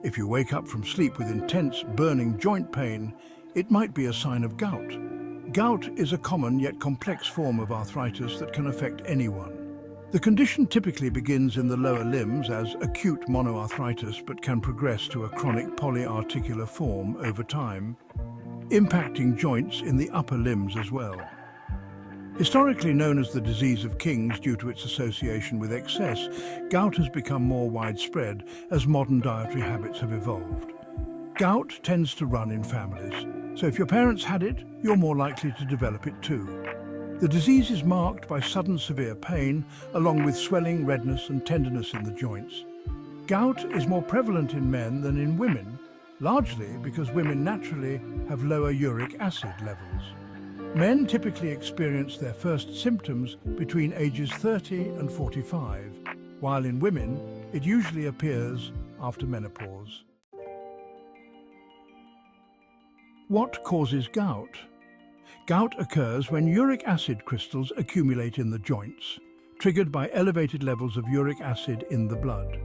If you wake up from sleep with intense, burning joint pain, it might be a sign of gout. Gout is a common yet complex form of arthritis that can affect anyone. The condition typically begins in the lower limbs as acute monoarthritis but can progress to a chronic polyarticular form over time, impacting joints in the upper limbs as well. Historically known as the disease of kings due to its association with excess, gout has become more widespread as modern dietary habits have evolved. Gout tends to run in families, so if your parents had it, you're more likely to develop it too. The disease is marked by sudden severe pain, along with swelling, redness and tenderness in the joints. Gout is more prevalent in men than in women, largely because women naturally have lower uric acid levels. Men typically experience their first symptoms between ages 30 and 45, while in women, it usually appears after menopause. What causes gout? Gout occurs when uric acid crystals accumulate in the joints, triggered by elevated levels of uric acid in the blood.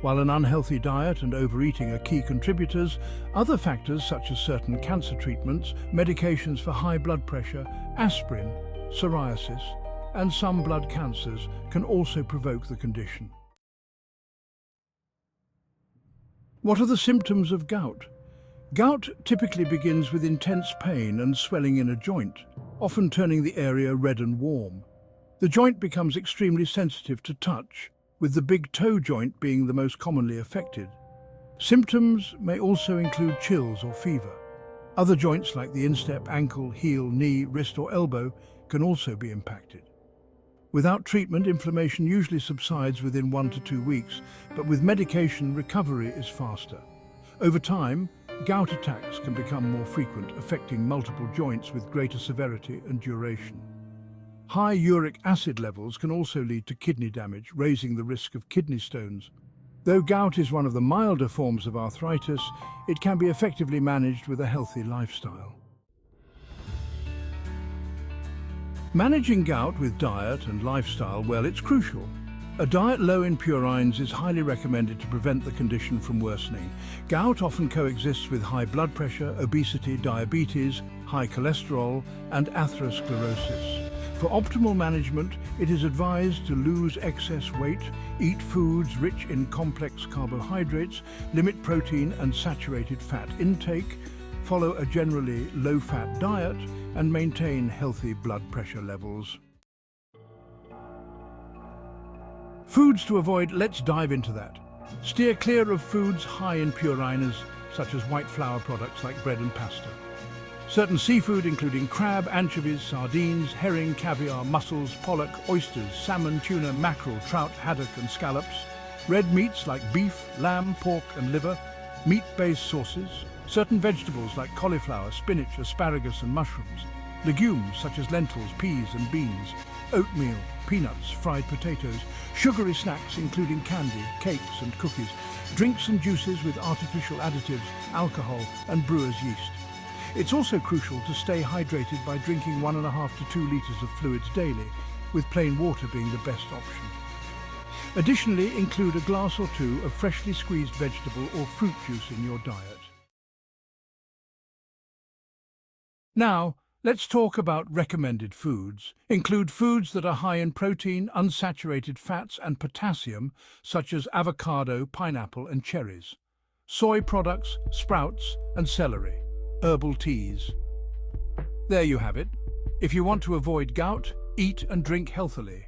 While an unhealthy diet and overeating are key contributors, other factors such as certain cancer treatments, medications for high blood pressure, aspirin, psoriasis, and some blood cancers can also provoke the condition. What are the symptoms of gout? Gout typically begins with intense pain and swelling in a joint, often turning the area red and warm. The joint becomes extremely sensitive to touch, with the big toe joint being the most commonly affected. Symptoms may also include chills or fever. Other joints like the instep, ankle, heel, knee, wrist or elbow can also be impacted. Without treatment, inflammation usually subsides within 1 to 2 weeks, but with medication, recovery is faster. Over time, gout attacks can become more frequent, affecting multiple joints with greater severity and duration. High uric acid levels can also lead to kidney damage, raising the risk of kidney stones. Though gout is one of the milder forms of arthritis, it can be effectively managed with a healthy lifestyle. Managing gout with diet and lifestyle, well, it's crucial. A diet low in purines is highly recommended to prevent the condition from worsening. Gout often coexists with high blood pressure, obesity, diabetes, high cholesterol, and atherosclerosis. For optimal management, it is advised to lose excess weight, eat foods rich in complex carbohydrates, limit protein and saturated fat intake, follow a generally low-fat diet, and maintain healthy blood pressure levels. Foods to avoid, let's dive into that. Steer clear of foods high in purines, such as white flour products like bread and pasta. Certain seafood, including crab, anchovies, sardines, herring, caviar, mussels, pollock, oysters, salmon, tuna, mackerel, trout, haddock and scallops. Red meats like beef, lamb, pork and liver. Meat-based sauces. Certain vegetables like cauliflower, spinach, asparagus and mushrooms. Legumes such as lentils, peas and beans. Oatmeal, peanuts, fried potatoes. Sugary snacks including candy, cakes and cookies. Drinks and juices with artificial additives, alcohol and brewer's yeast. It's also crucial to stay hydrated by drinking 1.5 to 2 liters of fluids daily, with plain water being the best option. Additionally, include a glass or two of freshly squeezed vegetable or fruit juice in your diet. Now, let's talk about recommended foods. Include foods that are high in protein, unsaturated fats and potassium, such as avocado, pineapple and cherries. Soy products, sprouts and celery. Herbal teas. There you have it. If you want to avoid gout, eat and drink healthily.